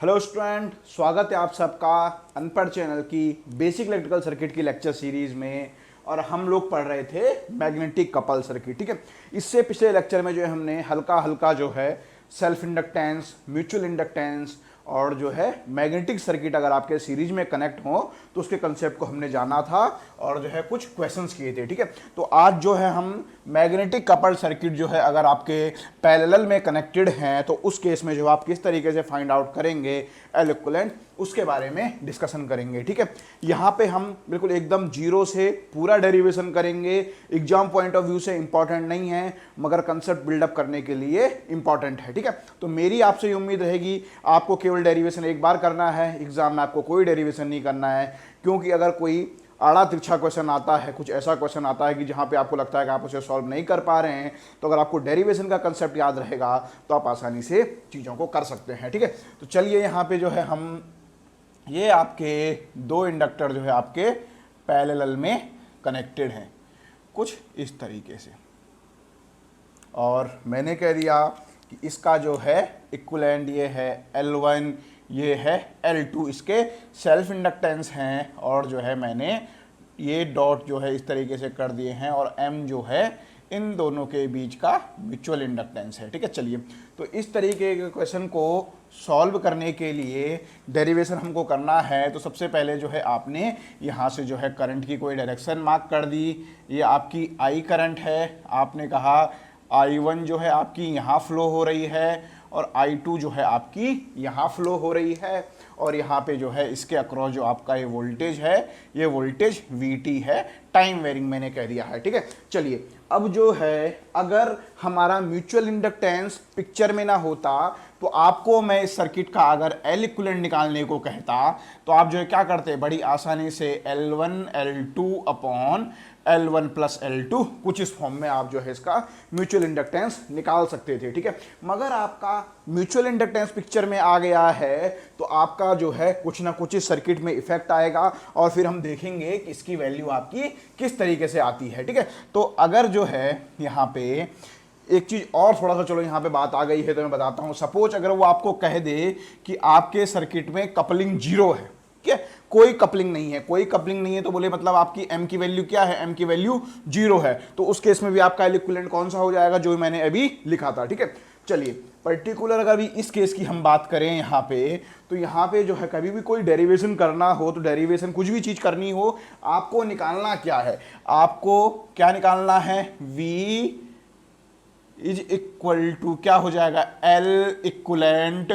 Hello student, स्वागत है आप सबका अनपढ़ चैनल की बेसिक इलेक्ट्रिकल सर्किट की लेक्चर सीरीज में। और हम लोग पढ़ रहे थे मैग्नेटिक कपल सर्किट। ठीक है, इससे पिछले लेक्चर में जो है हमने हल्का हल्का जो है सेल्फ इंडक्टेंस, म्यूचुअल इंडक्टेंस और जो है मैग्नेटिक सर्किट अगर आपके सीरीज में कनेक्ट हो तो उसके कंसेप्ट को हमने जाना था और जो है कुछ क्वेश्चंस किए थे। ठीक है, तो आज जो है हम मैग्नेटिक कपल सर्किट जो है अगर आपके पैरेलल में कनेक्टेड हैं तो उस केस में जो आप किस तरीके से फाइंड आउट करेंगे एल इक्विवेलेंट, उसके बारे में डिस्कशन करेंगे। ठीक है, यहाँ पे हम बिल्कुल एकदम जीरो से पूरा डेरिवेशन करेंगे। एग्जाम पॉइंट ऑफ व्यू से इंपॉर्टेंट नहीं है मगर कंसेप्ट बिल्डअप करने के लिए इंपॉर्टेंट है। ठीक है, तो मेरी आपसे ये उम्मीद रहेगी आपको केवल डेरिवेशन एक बार करना है, एग्जाम में आपको कोई डेरिवेशन नहीं करना है। क्योंकि अगर कोई आड़ा तिरछा क्वेश्चन आता है, कुछ ऐसा क्वेश्चन आता है कि जहाँ पे आपको लगता है कि आप उसे सॉल्व नहीं कर पा रहे हैं, तो अगर आपको डेरिवेशन का कंसेप्ट याद रहेगा तो आप आसानी से चीज़ों को कर सकते हैं। ठीक है, तो चलिए यहाँ पे जो है हम ये आपके दो इंडक्टर जो है आपके पैरेलल में कनेक्टेड हैं कुछ इस तरीके से। और मैंने कह दिया कि इसका जो है इक्विवेलेंट ये है L1, ये है L2, इसके सेल्फ इंडक्टेंस हैं। और जो है मैंने ये डॉट जो है इस तरीके से कर दिए हैं और M जो है इन दोनों के बीच का म्यूचुअल इंडक्टेंस है। ठीक है, चलिए तो इस तरीके के क्वेश्चन को सॉल्व करने के लिए डेरिवेशन हमको करना है। तो सबसे पहले जो है आपने यहाँ से जो है करंट की कोई डायरेक्शन मार्क कर दी। ये आपकी I करंट है, आपने कहा I1 जो है आपकी यहाँ फ्लो हो रही है और I2 जो है आपकी यहाँ फ्लो हो रही है। और यहाँ पे जो है इसके अक्रॉस जो आपका ये वोल्टेज है, ये वोल्टेज VT है, टाइम वेरिंग मैंने कह दिया है। ठीक है, चलिए अब जो है अगर हमारा म्यूचुअल इंडक्टेंस पिक्चर में ना होता तो आपको मैं इस सर्किट का अगर एल इक्विवेलेंट निकालने को कहता तो आप जो है क्या करते, बड़ी आसानी से L1 L2 upon L1 plus L2 कुछ इस फॉर्म में आप जो है इसका म्यूचुअल इंडक्टेंस निकाल सकते थे। ठीक है, मगर आपका म्यूचुअल इंडक्टेंस पिक्चर में आ गया है तो आपका जो है कुछ ना कुछ इस सर्किट में इफेक्ट आएगा और फिर हम देखेंगे कि इसकी वैल्यू आपकी किस तरीके से आती है। ठीक है, तो अगर जो है यहाँ पे एक चीज और थोड़ा सा, चलो यहाँ पे बात आ गई है तो मैं बताता हूँ। सपोज अगर वो आपको कह दे कि आपके सर्किट में कपलिंग जीरो है, ठीक है, कोई कपलिंग नहीं है, कोई कपलिंग नहीं है, तो बोले मतलब आपकी M की वैल्यू क्या है, M की वैल्यू जीरो है, तो उस केस में भी आपका इक्विवेलेंट कौन सा हो जाएगा, जो मैंने अभी लिखा था। ठीक है, चलिए पर्टिकुलर अगर भी इस केस की हम बात करें यहाँ पे, तो यहाँ पे जो है कभी भी कोई डेरिवेशन करना हो तो डेरिवेशन कुछ भी चीज करनी हो, आपको निकालना क्या है, आपको क्या निकालना है, V इज इक्वल टू क्या हो जाएगा, L इक्विवेलेंट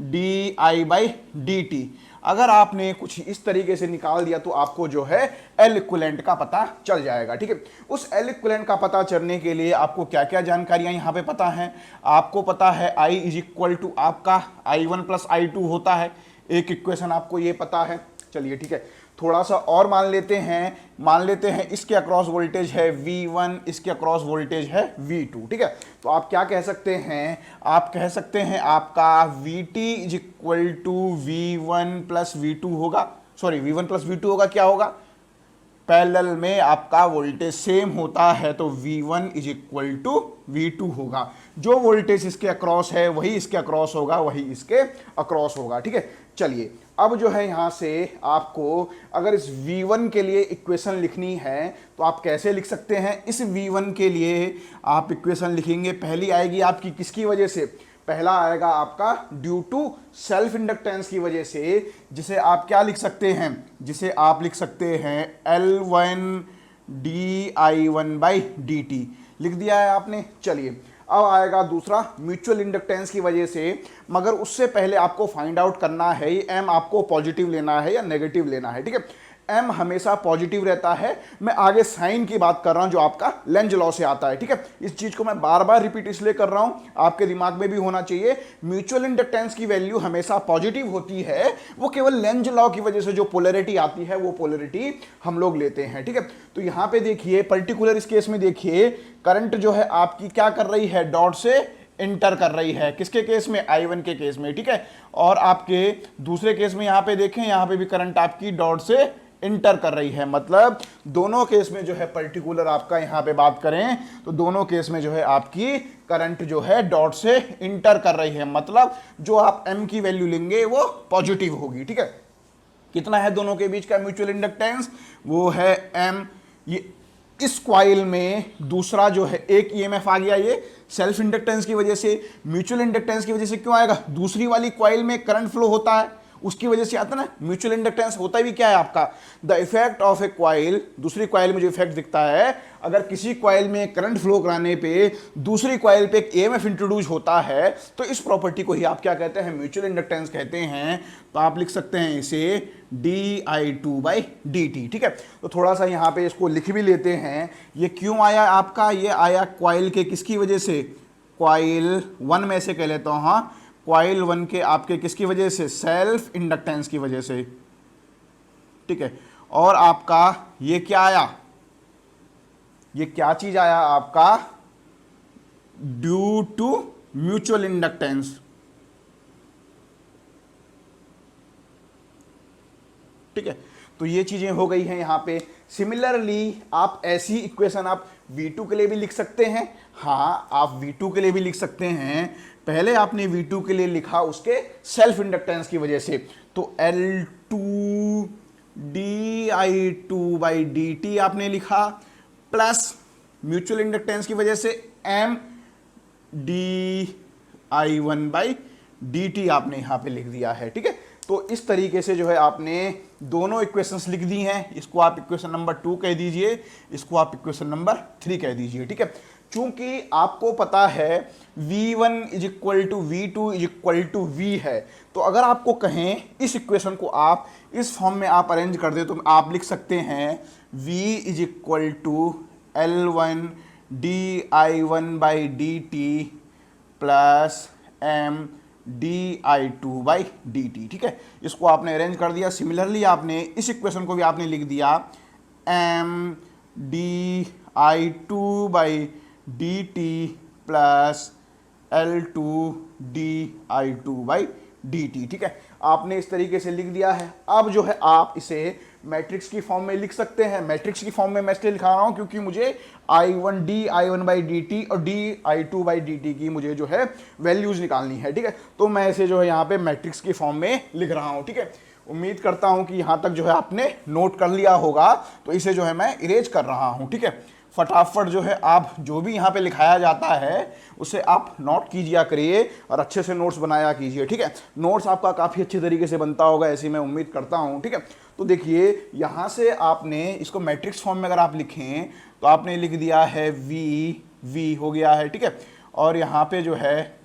di/dt। अगर आपने कुछ इस तरीके से निकाल दिया तो आपको जो है एल इक्विवेलेंट का पता चल जाएगा। ठीक है, उस एल इक्विवेलेंट का पता चलने के लिए आपको क्या क्या जानकारियां यहां पे पता है। आपको पता है I इज इक्वल टू आपका I1 प्लस I2 होता है, एक इक्वेशन आपको ये पता है। चलिए ठीक है, थोड़ा सा और मान लेते हैं इसके अक्रॉस वोल्टेज है V1, इसके अक्रॉस वोल्टेज है V2। ठीक है, तो आप क्या कह सकते हैं, आप कह सकते हैं आपका VT is equal to V1 plus V2 होगा, सॉरी V1 प्लस V2 होगा, क्या होगा, पैरेलल में आपका वोल्टेज सेम होता है तो V1 is equal to V2 होगा। जो वोल्टेज इसके अक्रॉस है वही इसके अक्रॉस होगा, वही इसके अक्रॉस होगा। ठीक है, चलिए अब जो है यहां से आपको अगर इस V1 के लिए इक्वेशन लिखनी है तो आप कैसे लिख सकते हैं। इस V1 के लिए आप इक्वेशन लिखेंगे, पहली आएगी आपकी किसकी वजह से, पहला आएगा आपका ड्यू टू सेल्फ इंडक्टेंस की वजह से, जिसे आप क्या लिख सकते हैं, जिसे आप लिख सकते हैं L1 di1/dt, लिख दिया है आपने। चलिए अब आएगा दूसरा म्यूचुअल इंडक्टेंस की वजह से, मगर उससे पहले आपको फाइंड आउट करना है ये M आपको पॉजिटिव लेना है या नेगेटिव लेना है। ठीक है, M हमेशा पॉजिटिव रहता है। मैं आगे साइन की बात कर रहा हूं जो आपका लेंज लॉ से आता है। ठीक है, इस चीज को मैं बार बार रिपीट इसलिए कर रहा हूं, आपके दिमाग में भी होना चाहिए। म्यूचुअल इंडक्टेंस की वैल्यू हमेशा पॉजिटिव होती है, वो केवल लेंज लॉ की वजह से जो पोलैरिटी आती है वो पोलैरिटी हम लोग लेते हैं। ठीक है, तो यहां पे देखिए पर्टिकुलर इस केस में देखिए करंट जो है आपकी क्या कर रही है, डॉट से इंटर कर रही है, किसके केस में, I1 के केस में। ठीक है, और आपके दूसरे केस में यहां पे देखें, यहां पे भी करंट आपकी डॉट से इंटर कर रही है, मतलब दोनों केस में जो है पर्टिकुलर आपका यहां पे बात करें तो दोनों केस में जो है आपकी करंट जो है डॉट से इंटर कर रही है, मतलब जो आप m की वैल्यू लेंगे वो पॉजिटिव होगी। ठीक है, कितना है दोनों के बीच का म्यूचुअल इंडक्टेंस, वो है m। ये इस क्वाइल में दूसरा जो है एक ईएमएफ आ गया, ये सेल्फ इंडक्टेंस की वजह से। म्यूचुअल इंडक्टेंस की वजह से क्यों आएगा, दूसरी वाली क्वाइल में करंट फ्लो होता है उसकी वजह से आता है ना म्यूचुअल इंडक्टेंस। होता भी क्या है आपका, the effect of A coil, दूसरी क्वाइल में जो इफेक्ट दिखता है, अगर किसी क्वाइल में करंट फ्लो कराने पे दूसरी क्वाइल पे एक ईएमएफ इंट्रोड्यूस होता है तो इस प्रॉपर्टी को ही आप क्या कहते हैं, म्यूचुअल इंडक्टेंस कहते हैं। तो आप लिख सकते हैं इसे di2/dt। ठीक है, तो थोड़ा सा यहाँ पे इसको लिख भी लेते हैं। ये क्यों आया आपका, ये आया क्वाइल के किसकी वजह से, क्वाइल 1 में से कह लेता हूँ, हाँ क्वाइल 1 के आपके किसकी वजह से, सेल्फ इंडक्टेंस की वजह से। ठीक है, और आपका ये क्या आया, ये क्या चीज आया आपका, ड्यू टू म्यूचुअल इंडक्टेंस। ठीक है, तो ये चीजें हो गई हैं यहां पे। सिमिलरली आप ऐसी इक्वेशन आप V2 के लिए भी लिख सकते हैं, हाँ आप V2 के लिए भी लिख सकते हैं। पहले आपने V2 के लिए लिखा उसके सेल्फ इंडक्टेंस की वजह से, तो L2 di2/dt आपने लिखा, प्लस म्यूचुअल इंडक्टेंस की वजह से M di1/dt आपने यहां पे लिख दिया है। ठीक है, तो इस तरीके से जो है आपने दोनों इक्वेशंस लिख दी हैं। इसको आप इक्वेशन नंबर 2 कह दीजिए, इसको आप इक्वेशन नंबर 3 कह दीजिए। ठीक है, चूंकि आपको पता है v1 = v2 = v है, तो अगर आपको कहें इस इक्वेशन को आप इस फॉर्म में आप अरेंज कर दे तो आप लिख सकते हैं v = L1 di1/dt plus m di2/dt। ठीक है, इसको आपने अरेंज कर दिया। सिमिलरली आपने इस इक्वेशन को भी आपने लिख दिया m di2/dt plus L2 di2/dt। ठीक है, आपने इस तरीके से लिख दिया है। अब जो है आप इसे मैट्रिक्स की फॉर्म में लिख सकते हैं। मैट्रिक्स की फॉर्म में मैं इसलिए लिखा रहा हूं क्योंकि मुझे I1 di1/dt और di2/dt की मुझे जो है वैल्यूज निकालनी है। ठीक है, तो मैं इसे जो है यहाँ पे मैट्रिक्स की फॉर्म में लिख रहा हूँ। ठीक है, उम्मीद करता हूँ कि यहाँ तक जो है आपने नोट कर लिया होगा, तो इसे जो है मैं इरेज कर रहा हूँ। ठीक है, फटाफट जो है आप जो भी यहाँ पे लिखाया जाता है उसे आप नोट कीजिए करिए और अच्छे से नोट्स बनाया कीजिए। ठीक है, नोट्स आपका काफ़ी अच्छे तरीके से बनता होगा, ऐसी मैं उम्मीद करता हूँ। ठीक है, तो देखिए यहाँ से आपने इसको मैट्रिक्स फॉर्म में अगर आप लिखें तो आपने लिख दिया है v हो गया है। ठीक है, और यहाँ पे जो है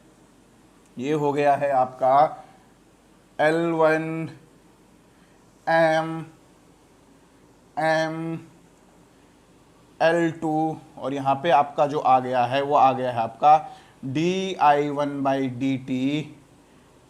ये हो गया है आपका L1 m L2 और यहाँ पे आपका जो आ गया है वो आ गया है आपका di1/dt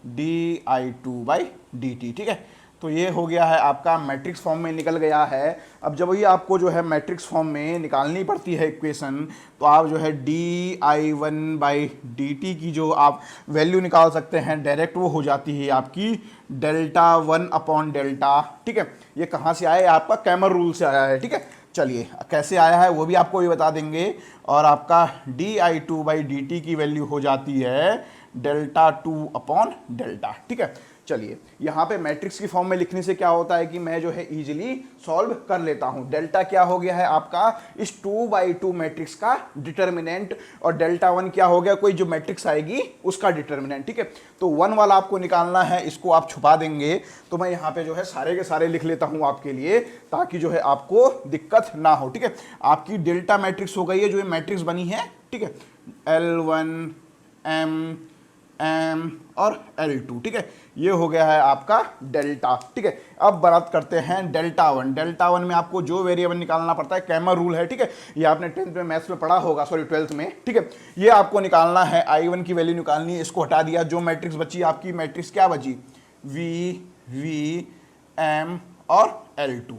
di2/dt। ठीक है, तो ये हो गया है आपका मैट्रिक्स फॉर्म में निकल गया है। अब जब ये आपको जो है मैट्रिक्स फॉर्म में निकालनी पड़ती है इक्वेशन, तो आप जो है di1/dt की जो आप वैल्यू निकाल सकते हैं डायरेक्ट, वो हो जाती है आपकी Δ1/Δ। ठीक है, ये कहाँ से आया है, आपका कैमर रूल से आया है। ठीक है, चलिए कैसे आया है वो भी आपको भी बता देंगे। और आपका di2/dt की वैल्यू हो जाती है Δ2/Δ। ठीक है, चलिए यहाँ पे मैट्रिक्स की फॉर्म में लिखने से क्या होता है कि मैं जो है इजीली सॉल्व कर लेता हूँ। डेल्टा क्या हो गया है आपका इस 2/2 मैट्रिक्स का डिटर्मिनेंट, और Δ1 क्या हो गया, कोई जो मैट्रिक्स आएगी उसका डिटर्मिनेंट। ठीक है, तो 1 वाला आपको निकालना है, इसको आप छुपा देंगे। तो मैं यहाँ पे जो है सारे के सारे लिख लेता हूँ आपके लिए, ताकि जो है आपको दिक्कत ना हो। ठीक है, आपकी डेल्टा मैट्रिक्स हो गई है जो ये मैट्रिक्स बनी है। ठीक है, L1 M और L2। ठीक है, ये हो गया है आपका डेल्टा। ठीक है, अब बात करते हैं Δ1। Δ1 में आपको जो वेरिएबल निकालना पड़ता है, कैमर रूल है। ठीक है, ये आपने 10th में मैथ्स में पढ़ा होगा, सॉरी 12th में। ठीक है, ये आपको निकालना है, I1 की वैल्यू निकालनी है। इसको हटा दिया, जो मैट्रिक्स बची आपकी मैट्रिक्स क्या बची, V M और L2।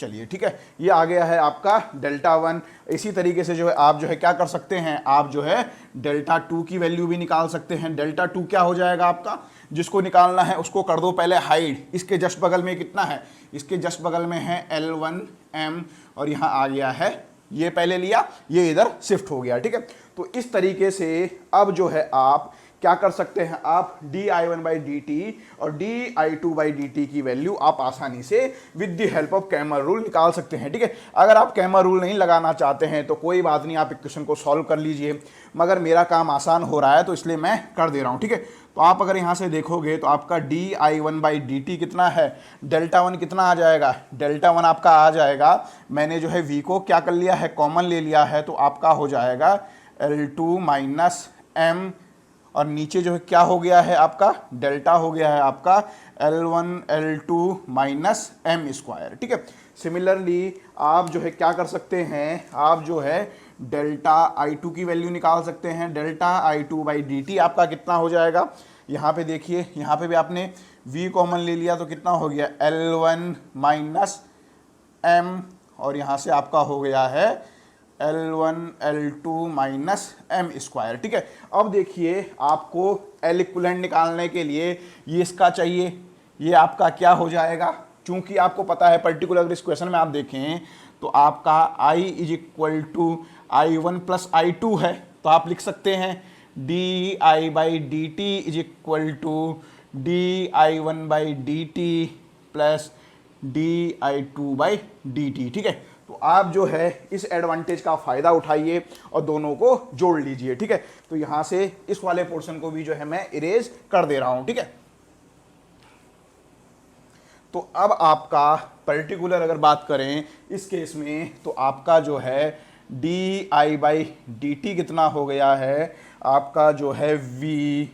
चलिए ठीक है, ये आ गया है आपका डेल्टा वन। इसी तरीके से जो है आप जो है क्या कर सकते हैं, आप जो है डेल्टा टू की वैल्यू भी निकाल सकते हैं। डेल्टा टू क्या हो जाएगा आपका, जिसको निकालना है उसको कर दो पहले हाइड। इसके जस्ट बगल में कितना है, इसके जस्ट बगल में है L1M और यहाँ आ गया है, ये पहले लिया, ये इधर शिफ्ट हो गया। ठीक है, तो इस तरीके से अब जो है आप क्या कर सकते हैं, आप di1/dt और di2/dt की वैल्यू आप आसानी से with the help of Cramer rule निकाल सकते हैं। ठीक है, अगर आप कैमर रूल नहीं लगाना चाहते हैं तो कोई बात नहीं, आप इक्वेशन को सॉल्व कर लीजिए, मगर मेरा काम आसान हो रहा है तो इसलिए मैं कर दे रहा हूँ। ठीक है, तो आप अगर यहाँ से देखोगे तो आपका di1/dt कितना है, डेल्टा वन कितना आ जाएगा, डेल्टा वन आपका आ जाएगा, मैंने जो है v को क्या कर लिया है, कॉमन ले लिया है, तो आपका हो जाएगा L2 माइनस m और नीचे जो है क्या हो गया है आपका, डेल्टा हो गया है आपका L1 L2 minus M square. ठीक है, सिमिलरली आप जो है क्या कर सकते हैं, आप जो है डेल्टा I2 की वैल्यू निकाल सकते हैं। डेल्टा I2/dt आपका कितना हो जाएगा, यहाँ पे देखिए, यहाँ पे भी आपने v कॉमन ले लिया तो कितना हो गया L1 माइनस m और यहाँ से आपका हो गया है L1 L2 minus M square. ठीक है, अब देखिए आपको L इक्विवेलेंट निकालने के लिए ये इसका चाहिए, ये आपका क्या हो जाएगा, चूंकि आपको पता है पर्टिकुलर इस क्वेश्चन में आप देखें तो आपका I is equal to I1 plus I2 है, तो आप लिख सकते हैं di/dt is equal to di1/dt plus di2/dt। ठीक है, तो आप जो है इस एडवांटेज का फायदा उठाइए और दोनों को जोड़ लीजिए। ठीक है, तो यहां से इस वाले पोर्शन को भी जो है मैं इरेज कर दे रहा हूं। ठीक है, तो अब आपका पर्टिकुलर अगर बात करें इस केस में तो आपका जो है di/dt कितना हो गया है, आपका जो है v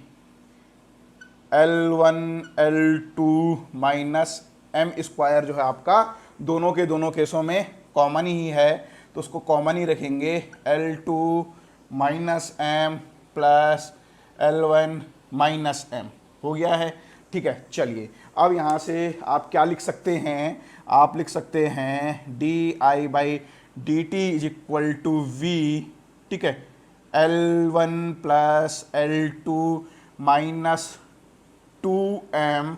L1 L2 minus M square जो है आपका दोनों के दोनों केसों में कॉमन ही है, तो उसको कॉमन ही रखेंगे, L2 minus M plus L1 minus M हो गया है। ठीक है, चलिए अब यहाँ से आप क्या लिख सकते हैं, आप लिख सकते हैं di/dt is equal to v। ठीक है, L1 plus L2 minus 2m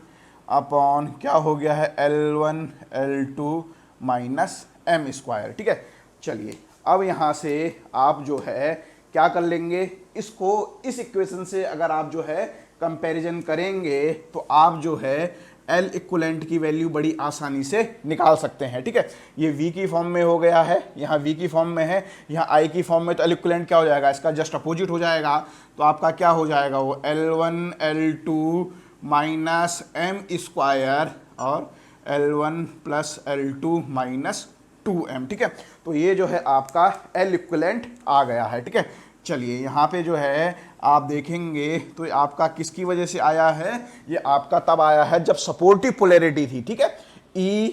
upon क्या हो गया है L1 L2 minus M square. ठीक है, चलिए अब यहाँ से आप जो है क्या कर लेंगे, इसको इस इक्वेशन से अगर आप जो है कंपैरिजन करेंगे तो आप जो है L इक्विवेलेंट की वैल्यू बड़ी आसानी से निकाल सकते हैं। ठीक है, ये V की फॉर्म में हो गया है, यहाँ V की फॉर्म में है, यहाँ I की फॉर्म में, तो L इक्विवेलेंट क्या हो जाएगा, इसका जस्ट अपोजिट हो जाएगा, तो आपका क्या हो जाएगा वो L1 L2 minus M square और L1 plus L2 minus 2m। ठीक है, तो ये जो है आपका L इक्विवेलेंट आ गया है। ठीक है, चलिए यहाँ पे जो है आप देखेंगे तो ये आपका किसकी वजह से आया है, ये आपका तब आया है जब सपोर्टिव पोलैरिटी थी। ठीक है, E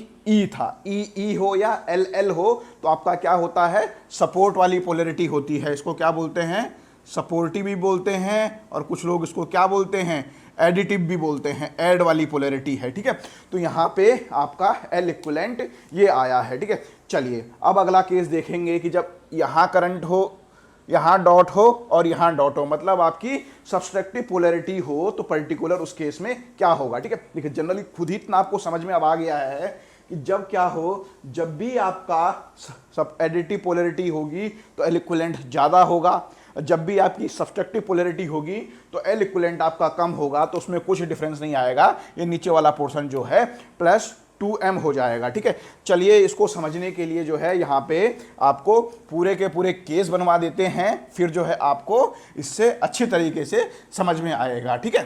था, E हो या L हो तो आपका क्या होता है, सपोर्ट वाली पोलैरिटी होती है, इसको क्या बोलते हैं, सपोर्टिव भी बोलते हैं और कुछ लोग इसको क्या बोलते हैं, एडिटिव भी बोलते हैं, ऐड वाली पोलैरिटी है। ठीक है, तो यहाँ पे आपका L इक्विवेलेंट ये आया है। ठीक है, चलिए अब अगला केस देखेंगे कि जब यहाँ करंट हो, यहाँ डॉट हो और यहाँ डॉट हो, मतलब आपकी सब्सट्रैक्टिव पोलैरिटी हो, तो पर्टिकुलर उस केस में क्या होगा। ठीक है, देखिए जनरली खुद ही इतना आपको समझ में अब आ गया है कि जब क्या हो, जब भी आपका सब एडिटिव पोलैरिटी होगी तो L इक्विवेलेंट ज़्यादा होगा, जब भी आपकी सब्सट्रैक्टिव पोलैरिटी होगी तो L इक्विवेलेंट आपका कम होगा, तो उसमें कुछ डिफरेंस नहीं आएगा, ये नीचे वाला पोर्शन जो है प्लस 2m हो जाएगा। ठीक है, चलिए इसको समझने के लिए जो है यहाँ पे आपको पूरे के पूरे केस बनवा देते हैं, फिर जो है आपको इससे अच्छी तरीके से समझ में आएगा। ठीक है,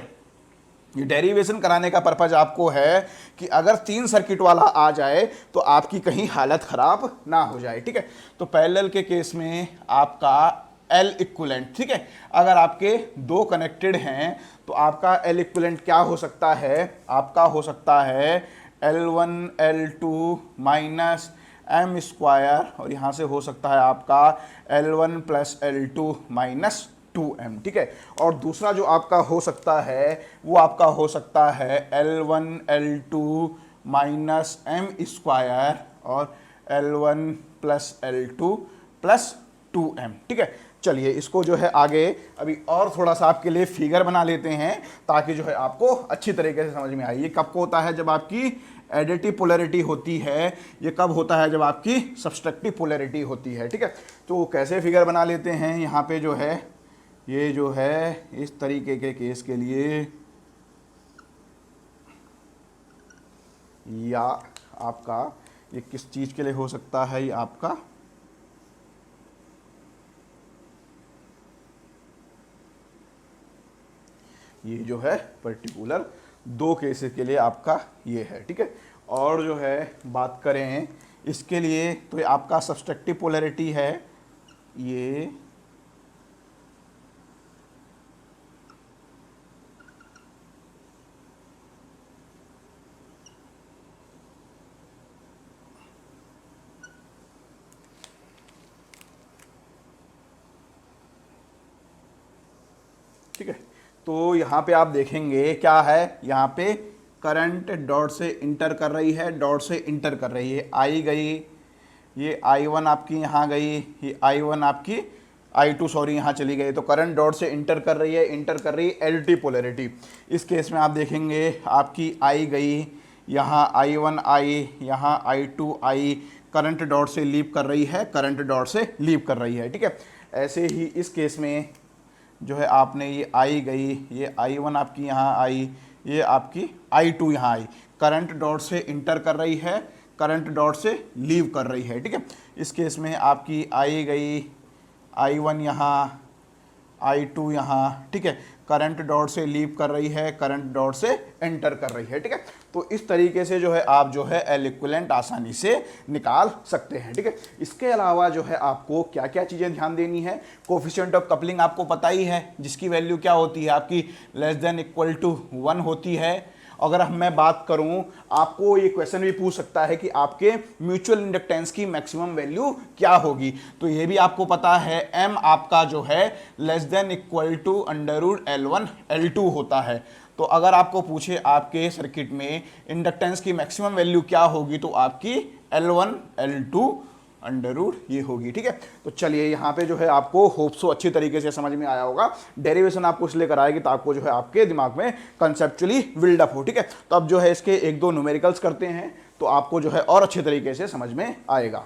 ये डेरिवेशन कराने का पर्पज आपको है कि अगर 3 सर्किट वाला आ जाए तो आपकी कहीं हालत ख़राब ना हो जाए। ठीक है, तो पैरेलल के केस में आपका L इक्विवेलेंट, ठीक है, अगर आपके 2 कनेक्टेड हैं तो आपका L इक्विवेलेंट क्या हो सकता है, आपका हो सकता है L1 L2 minus M square और यहाँ से हो सकता है आपका L1 plus L2 minus 2m। ठीक है, और दूसरा जो आपका हो सकता है वो आपका हो सकता है L1 L2 minus M square और L1 plus L2 plus 2m। ठीक है, चलिए इसको जो है आगे अभी और थोड़ा सा आपके लिए फिगर बना लेते हैं ताकि जो है आपको अच्छी तरीके से समझ में आए। ये कब को होता है? जब आपकी एडिटिव पोलैरिटी होती है। ये कब होता है? जब आपकी सब्सट्रैक्टिव पोलैरिटी होती है। ठीक है, तो कैसे फिगर बना लेते हैं? यहाँ पे जो है ये जो है इस तरीके के केस के लिए, या आपका ये किस चीज़ के लिए हो सकता है? ये आपका ये जो है पर्टिकुलर दो केसेस के लिए आपका ये है। ठीक है, और जो है बात करें इसके लिए तो ये आपका सब्सट्रैक्टिव पोलैरिटी है। ये ठीक है, तो यहाँ पे आप देखेंगे क्या है, यहाँ पे करंट डॉट से इंटर कर रही है, डॉट से इंटर कर रही है, आई गई, ये I1 आपकी यहाँ गई, ये I1 आपकी I2 सॉरी यहाँ चली गई। तो करंट डॉट से इंटर कर रही है, इंटर कर रही है एलटी पोलैरिटी। इस केस में आप देखेंगे आपकी आई गई, यहाँ I1 आई, यहाँ I2 आई, करंट डॉट से लीव कर रही है, करंट डॉट से लीव कर रही है। ठीक है, ऐसे ही इस केस में जो है आपने ये आई गई, ये I1 आपकी यहाँ आई, ये आपकी I2 यहाँ आई, करंट डॉट से इंटर कर रही है, करंट डॉट से लीव कर रही है। ठीक है, इस केस में आपकी आई गई, I1 यहाँ, I2 यहाँ। ठीक है, करंट डॉट से लीव कर रही है, करंट डॉट से एंटर कर रही है। ठीक है, तो इस तरीके से जो है आप जो है L इक्विवेलेंट आसानी से निकाल सकते हैं। ठीक है, इसके अलावा जो है आपको क्या क्या चीज़ें ध्यान देनी है? कोफिशिएंट ऑफ कपलिंग आपको पता ही है, जिसकी वैल्यू क्या होती है आपकी लेस देन इक्वल टू 1 होती है। अगर मैं बात करूं, आपको ये क्वेश्चन भी पूछ सकता है कि आपके म्यूचुअल इंडक्टेंस की मैक्सिमम वैल्यू क्या होगी, तो ये भी आपको पता है m आपका जो है less than equal to √L1 L2 होता है। तो अगर आपको पूछे आपके सर्किट में इंडक्टेंस की मैक्सिमम वैल्यू क्या होगी, तो आपकी L1 L2 अंडर रूट ये होगी। ठीक है, तो चलिए यहाँ पे जो है आपको होप सो अच्छी तरीके से समझ में आया होगा। डेरिवेशन आपको इसलिए कराएगी तो आपको जो है आपके दिमाग में कंसेप्चुअली बिल्ड अप हो। ठीक है, तो अब जो है इसके एक दो न्यूमेरिकल्स करते हैं तो आपको जो है और अच्छे तरीके से समझ में आएगा।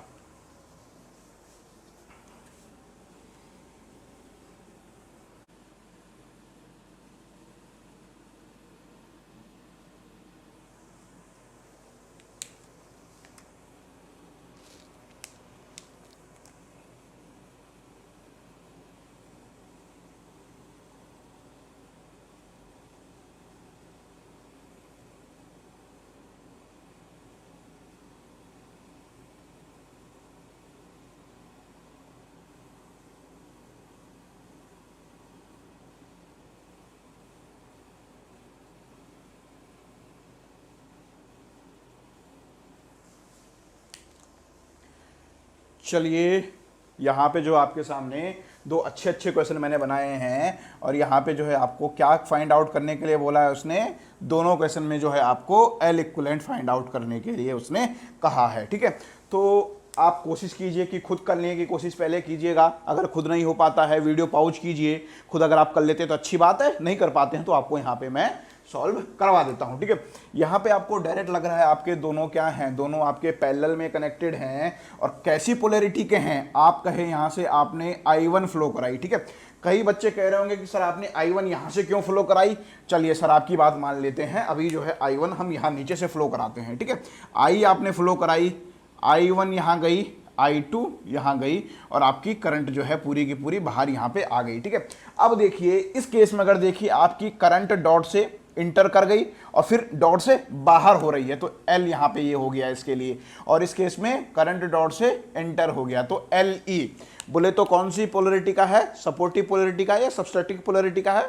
चलिए यहाँ पे जो आपके सामने दो अच्छे अच्छे क्वेश्चन मैंने बनाए हैं, और यहाँ पे जो है आपको क्या फाइंड आउट करने के लिए बोला है उसने? दोनों क्वेश्चन में जो है आपको L इक्विवेलेंट फाइंड आउट करने के लिए उसने कहा है। ठीक है, तो आप कोशिश कीजिए कि खुद करने की कोशिश पहले कीजिएगा। अगर खुद नहीं हो पाता है वीडियो पॉज कीजिए, खुद अगर आप कर लेते हैं तो अच्छी बात है, नहीं कर पाते हैं तो आपको यहाँ पे मैं सॉल्व करवा देता हूँ। ठीक है, यहाँ पे आपको डायरेक्ट लग रहा है आपके दोनों क्या हैं, दोनों आपके पैरेलल में कनेक्टेड हैं और कैसी पोलैरिटी के हैं? आप कहे यहाँ से आपने I1 फ्लो कराई। ठीक है, कई बच्चे कह रहे होंगे कि सर आपने I1 यहाँ से क्यों फ्लो कराई? चलिए सर आपकी बात मान लेते हैं, अभी जो है I1 हम यहाँ नीचे से फ्लो कराते हैं। ठीक है, I आपने फ्लो कराई, I1 यहाँ गई, I2 यहाँ गई और आपकी करंट जो है पूरी की पूरी बाहर यहाँ पे आ गई। ठीक है, अब देखिए इस केस में अगर देखिए आपकी करंट डॉट से इंटर कर गई और फिर डॉट से बाहर हो रही है तो L यहाँ पे ये हो गया इसके लिए, और इस केस में करंट डॉट से एंटर हो गया तो LE। बोले तो कौन सी पोलैरिटी का है? सपोर्टिव पोलैरिटी का या सब्सट्रैक्टिव पोलैरिटी का है?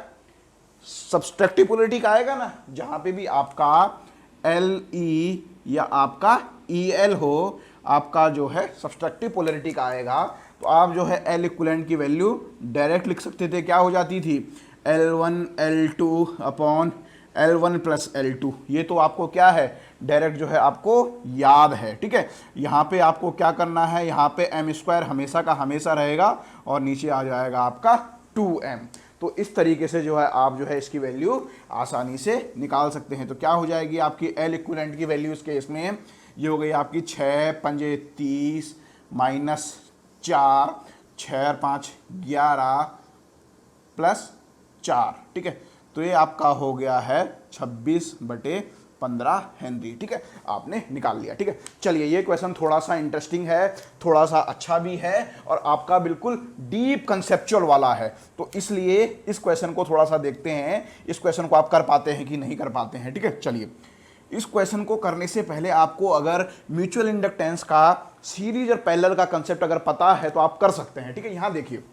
सब्सट्रैक्टिव पोलैरिटी का आएगा ना, जहां पे भी आपका LE या आपका EL हो, आपका जो है सब्सट्रैक्टिव पोलैरिटी का आएगा। तो आप जो है L इक्विवेलेंट की वैल्यू डायरेक्ट लिख सकते थे, क्या हो जाती थी? L1 L2 upon L1 plus L2, ये तो आपको क्या है, डायरेक्ट जो है आपको याद है, ठीक है। यहाँ पे आपको क्या करना है, यहाँ पे m स्क्वायर हमेशा का हमेशा रहेगा और नीचे आ जाएगा आपका 2m। तो इस तरीके से जो है आप जो है इसकी वैल्यू आसानी से निकाल सकते हैं। तो क्या हो जाएगी आपकी L इक्विवेलेंट की वैल्यू इसके इसमें, ये हो गई आपकी 6 पंजे 30 माइनस 4, 6 और 5 11 प्लस 4, ठीक है। तो ये आपका हो गया है 26/15 हेनरी, ठीक है, आपने निकाल लिया, ठीक है। चलिए ये क्वेश्चन थोड़ा सा इंटरेस्टिंग है, थोड़ा सा अच्छा भी है और आपका बिल्कुल डीप कंसेप्चुअल वाला है, तो इसलिए इस क्वेश्चन को थोड़ा सा देखते हैं, इस क्वेश्चन को आप कर पाते हैं कि नहीं कर पाते हैं, ठीक है। चलिए इस क्वेश्चन को करने से पहले आपको अगर म्यूचुअल इंडक्टेंस का सीरीज और पैरेलल का कंसेप्ट अगर पता है तो आप कर सकते हैं, ठीक है। यहां देखिए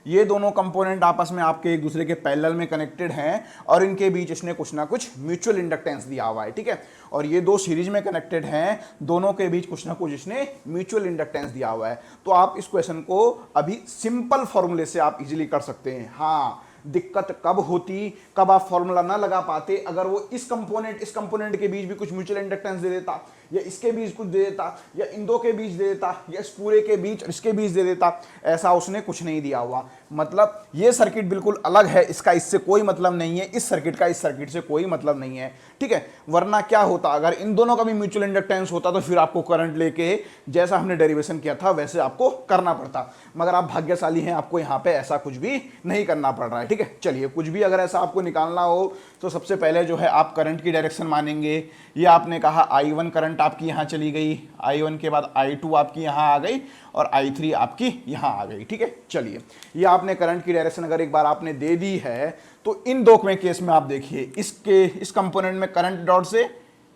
ये दोनों कंपोनेंट आपस में आपके एक दूसरे के पैरेलल में कनेक्टेड हैं और इनके बीच इसने कुछ ना कुछ म्यूचुअल इंडक्टेंस दिया हुआ है, ठीक है। और ये दो सीरीज में कनेक्टेड हैं, दोनों के बीच कुछ ना कुछ इसने म्यूचुअल इंडक्टेंस दिया हुआ है। तो आप इस क्वेश्चन को अभी सिंपल फॉर्मूले से आप इजीली कर सकते हैं। हाँ, दिक्कत कब होती, कब आप फॉर्मूला ना लगा पाते, अगर वो इस कंपोनेंट के बीच भी कुछ म्यूचुअल इंडक्टेंस दे देता, या इसके बीच कुछ दे देता, या इन दो के बीच दे देता, या इस पूरे के बीच और इसके बीच दे देता, ऐसा उसने कुछ नहीं दिया हुआ। मतलब ये सर्किट बिल्कुल अलग है, इसका इससे कोई मतलब नहीं है, इस सर्किट का इस सर्किट से कोई मतलब नहीं है, ठीक है। वरना क्या होता, अगर इन दोनों का भी म्यूचुअल इंडक्टेंस होता तो फिर आपको करंट लेके जैसा हमने डेरिवेशन किया था वैसे आपको करना पड़ता, मगर आप भाग्यशाली हैं, आपको यहाँ पे ऐसा कुछ भी नहीं करना पड़ रहा है, ठीक है। चलिए कुछ भी अगर ऐसा आपको निकालना हो तो सबसे पहले जो है आप करंट की डायरेक्शन मानेंगे। ये आपने कहा I1 करंट आपकी यहाँ चली गई, I1 के बाद I2 आपकी यहाँ आ गई और I3 आपकी यहाँ आ गई, ठीक है। चलिए ये आपने करंट की डायरेक्शन अगर एक बार आपने दे दी है तो इन दो में केस में आप देखिए, इस कंपोनेंट में करंट डॉट से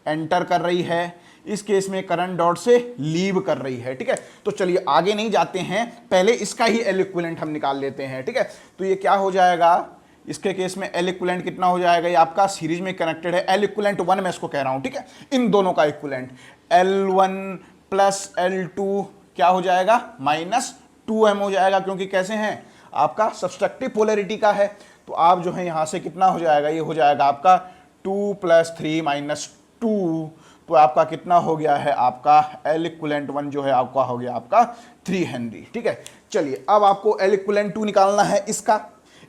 एंटर कर रही है, इस केस में करंट डॉट से लीव कर रही है, ठीक है। तो चलिए आगे नहीं जाते हैं, पहले इसका ही L इक्विवेलेंट हम निकाल लेते हैं, ठीक है। तो ये क्या हो जाएगा, इसके केस में L इक्विवेलेंट कितना हो जाएगा, ये आपका सीरीज में कनेक्टेड है, L इक्विवेलेंट 1 मैं इसको कह रहा हूं, ठीक है। इन दोनों का इक्विवेलेंट L1 प्लस L2 क्या हो जाएगा, -2m हो जाएगा, क्योंकि कैसे हैं, आपका सब्सट्रैक्टिव पोलैरिटी का है। तो आप जो है यहां से कितना हो जाएगा, ये हो जाएगा आपका 2 + 3 - 2, तो आपका कितना हो गया है, आपका L इक्विवेलेंट 1 जो है आपका हो गया आपका 3 हेनरी, ठीक है। चलिए अब आपको L इक्विवेलेंट 2 निकालना है। इसका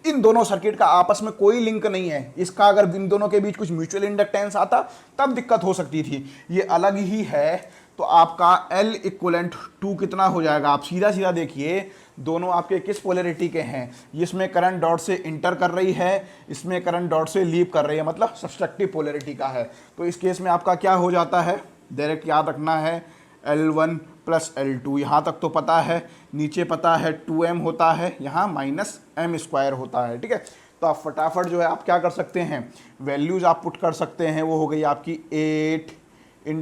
इन दोनों सर्किट का आपस में कोई लिंक नहीं है, इसका अगर इन दोनों के बीच कुछ म्यूचुअल इंडक्टेंस आता तब दिक्कत हो सकती थी, ये अलग ही है। तो आपका L इक्विवेलेंट 2 कितना हो जाएगा, आप सीधा सीधा देखिए, दोनों आपके किस पोलैरिटी के हैं, इसमें करंट डॉट से इंटर कर रही है, इसमें करंट डॉट से लीव कर रही है, मतलब सब्सट्रैक्टिव पोलैरिटी का है। तो इस केस में आपका क्या हो जाता है, डायरेक्ट याद रखना है L1 प्लस L2, यहाँ तक तो पता है, नीचे पता है 2m होता है, यहाँ -m² होता है, ठीक है। तो आप फटाफट जो है आप क्या कर सकते हैं, वैल्यूज आप पुट कर सकते हैं। वो हो गई आपकी 8 ×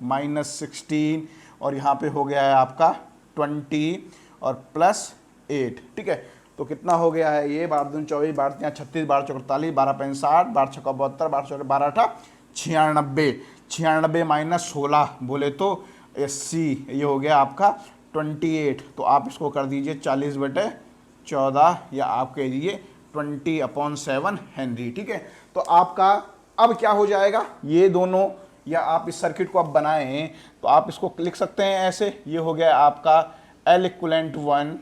12 - 16 और यहाँ पे हो गया है आपका 20 और +8, ठीक है। तो कितना हो गया है ये, 12 दूनी 24, 12 तिया 36, 12 चौके 48, 12 पंजे 60, 12 छक्का 72, 12 चौके 12 8 96, 96 - 16 बोले तो 80, ये हो गया आपका 28। तो आप इसको कर दीजिए 40/14 या आप कह दीजिए 20/7 हेनरी, ठीक है। तो आपका अब क्या हो जाएगा, ये दोनों, या आप इस सर्किट को अब बनाएं तो आप इसको लिख सकते हैं ऐसे, ये हो गया आपका L इक्विवेलेंट 1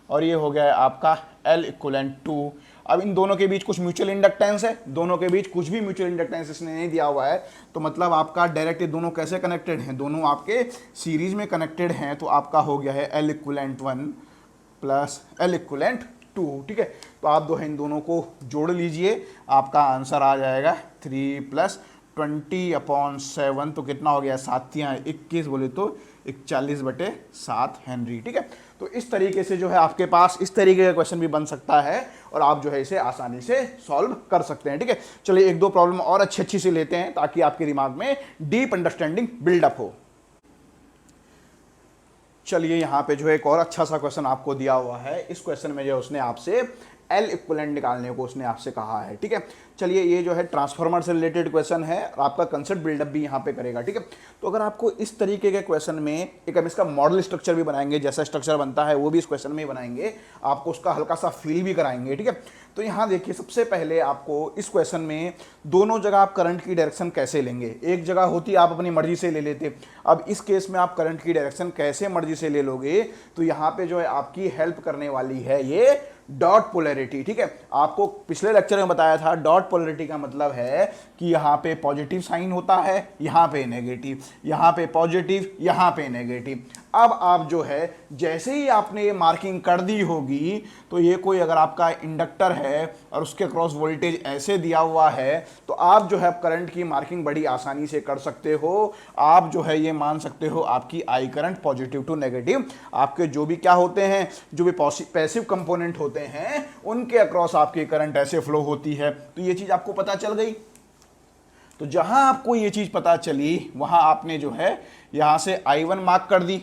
और ये हो गया है आपका L इक्विवेलेंट 2। अब इन दोनों के बीच कुछ म्यूचुअल इंडक्टेंस है, दोनों के बीच कुछ भी म्यूचुअल इंडक्टेंस इसने नहीं दिया हुआ है, तो मतलब आपका डायरेक्ट ये दोनों कैसे कनेक्टेड हैं, दोनों आपके सीरीज में कनेक्टेड हैं। तो आपका हो गया है L equivalent 1 plus L equivalent 2, ठीक है। तो आप इन दोनों को जोड़ लीजिए, आपका आंसर आ जाएगा 3 + 20/7, तो कितना हो गया, 7 × 21 बोले तो 41/7 हेनरी, ठीक है। तो इस तरीके से जो है आपके पास इस तरीके का क्वेश्चन भी बन सकता है और आप जो है इसे आसानी से सॉल्व कर सकते हैं, ठीक है। चलिए एक दो प्रॉब्लम और अच्छी से लेते हैं ताकि आपके दिमाग में डीप अंडरस्टैंडिंग बिल्डअप हो। चलिए यहाँ पे जो है एक और अच्छा सा क्वेश्चन आपको दिया हुआ है। इस क्वेश्चन में जो उसने आपसे एल इक्विवेलेंट निकालने को उसने आपसे कहा है, ठीक है। चलिए, ये जो है ट्रांसफार्मर से रिलेटेड क्वेश्चन है और आपका कंसेप्ट बिल्डअप भी यहाँ पे करेगा, ठीक है। तो अगर आपको इस तरीके के क्वेश्चन में एक हम इसका मॉडल स्ट्रक्चर भी बनाएंगे, जैसा स्ट्रक्चर बनता है वो भी इस क्वेश्चन में ही बनाएंगे, आपको उसका हल्का सा फील भी कराएंगे, ठीक है। तो यहाँ देखिए, सबसे पहले आपको इस क्वेश्चन में दोनों जगह आप करंट की डायरेक्शन कैसे लेंगे। एक जगह होती आप अपनी मर्जी से ले लेते, अब इस केस में आप करंट की डायरेक्शन कैसे मर्जी से ले लोगे, तो यहाँ पे जो है आपकी हेल्प करने वाली है ये डॉट पोलैरिटी, ठीक है। आपको पिछले लेक्चर में बताया था डॉट पोलैरिटी का मतलब है कि यहाँ पे पॉजिटिव साइन होता है, यहाँ पे नेगेटिव, यहाँ पे पॉजिटिव, यहाँ पे नेगेटिव। अब आप जो है जैसे ही आपने ये मार्किंग कर दी होगी, तो ये कोई अगर आपका इंडक्टर है और उसके क्रॉस वोल्टेज ऐसे दिया हुआ है, तो आप जो है करंट की मार्किंग बड़ी आसानी से कर सकते हो। आप जो है ये मान सकते हो आपकी I current positive to negative, आपके जो भी क्या होते हैं, जो भी पैसिव कंपोनेंट होते हैं, उनके अक्रॉस आपकी करंट ऐसे फ्लो होती है। तो ये चीज आपको पता चल गई। तो जहां आपको ये चीज पता चली, वहां आपने जो है यहां से I1 मार्क कर दी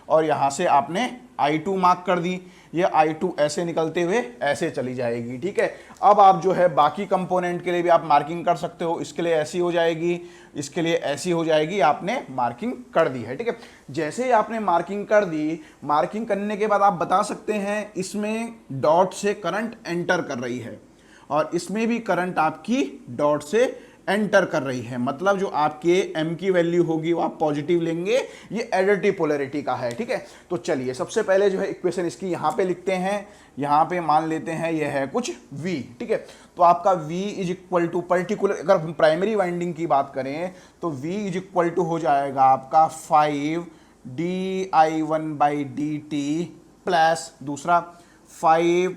और यहां से आपने I2 मार्क कर दी। ये I2 ऐसे निकलते हुए ऐसे चली जाएगी, ठीक है। अब आप जो है बाकी कंपोनेंट के लिए भी आप मार्किंग कर सकते हो, इसके लिए ऐसी हो जाएगी, इसके लिए ऐसी हो जाएगी, आपने मार्किंग कर दी है, ठीक है। जैसे ही आपने मार्किंग कर दी, मार्किंग करने के बाद आप बता सकते हैं इसमें डॉट से करंट एंटर कर रही है और इसमें भी करंट आपकी डॉट से एंटर कर रही है, मतलब जो आपके m की वैल्यू होगी वो आप पॉजिटिव लेंगे। ये एडिटिव पोलैरिटी का है, ठीक है। तो चलिए, सबसे पहले जो है इक्वेशन इसकी यहाँ पे लिखते हैं। यहाँ पे मान लेते हैं ये है कुछ v, ठीक है। तो आपका v is equal to particular, अगर प्राइमरी वाइंडिंग की बात करें तो v इज इक्वल टू हो जाएगा आपका 5 di1/dt प्लस दूसरा 5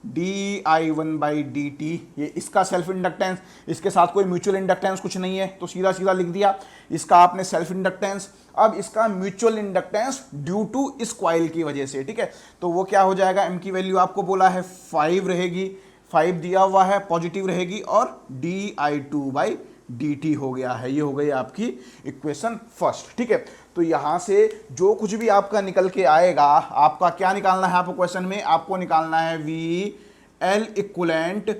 di1/dt, ये इसका सेल्फ इंडक्टेंस, इसके साथ कोई म्यूचुअल इंडक्टेंस कुछ नहीं है तो सीधा सीधा लिख दिया इसका आपने सेल्फ इंडक्टेंस। अब इसका म्यूचुअल इंडक्टेंस ड्यू टू इस कॉइल की वजह से, ठीक है। तो वो क्या हो जाएगा, m की वैल्यू आपको बोला है 5 रहेगी, 5 दिया हुआ है, पॉजिटिव रहेगी और di2/dt हो गया है। ये हो गई आपकी इक्वेशन फर्स्ट, ठीक है। तो यहां से जो कुछ भी आपका निकल के आएगा, आपका क्या निकालना है, आपको क्वेश्चन में आपको निकालना है v L इक्वलेंट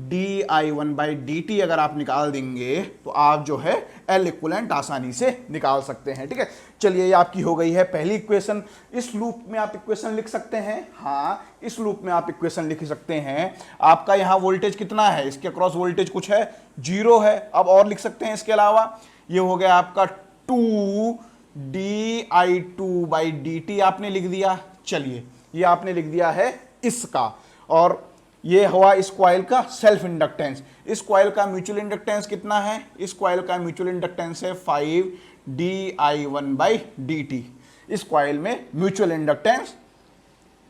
di1/dt। अगर आप निकाल देंगे तो आप जो है L इक्वलेंट आसानी से निकाल सकते हैं, ठीक है। चलिए, ये आपकी हो गई है पहली इक्वेशन। इस लूप में आप इक्वेशन लिख सकते हैं, हाँ इस लूप में आप इक्वेशन लिख सकते हैं। आपका यहाँ वोल्टेज कितना है, इसके अक्रॉस वोल्टेज कुछ है, 0 है। अब और लिख सकते हैं इसके अलावा, ये हो गया आपका 2 di2/dt आपने लिख दिया। चलिए, ये आपने लिख दिया है इसका, और ये हुआ इस कॉइल का सेल्फ इंडक्टेंस। इस कॉइल का म्यूचुअल इंडक्टेंस कितना है, इस कॉइल का म्यूचुअल इंडक्टेंस है 5 di1/dt। इस कॉइल में म्यूचुअल इंडक्टेंस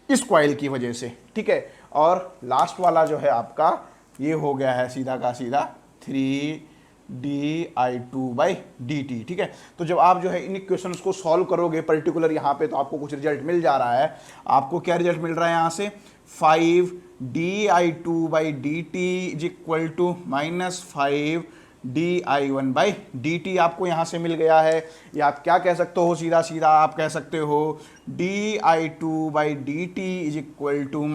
इस कॉइल की वजह से, ठीक है। और लास्ट वाला जो है आपका ये हो गया है सीधा का सीधा 3 di2/dt, ठीक है। तो जब आप जो है इन इक्वेशंस को सॉल्व करोगे पर्टिकुलर यहाँ पे, तो आपको कुछ रिजल्ट मिल जा रहा है। आपको क्या रिजल्ट मिल रहा है यहाँ से, 5 di2/dt is equal to -5 di1/dt आपको यहाँ से मिल गया है। या आप क्या कह सकते हो, सीधा सीधा आप कह सकते हो di2/dt is equal to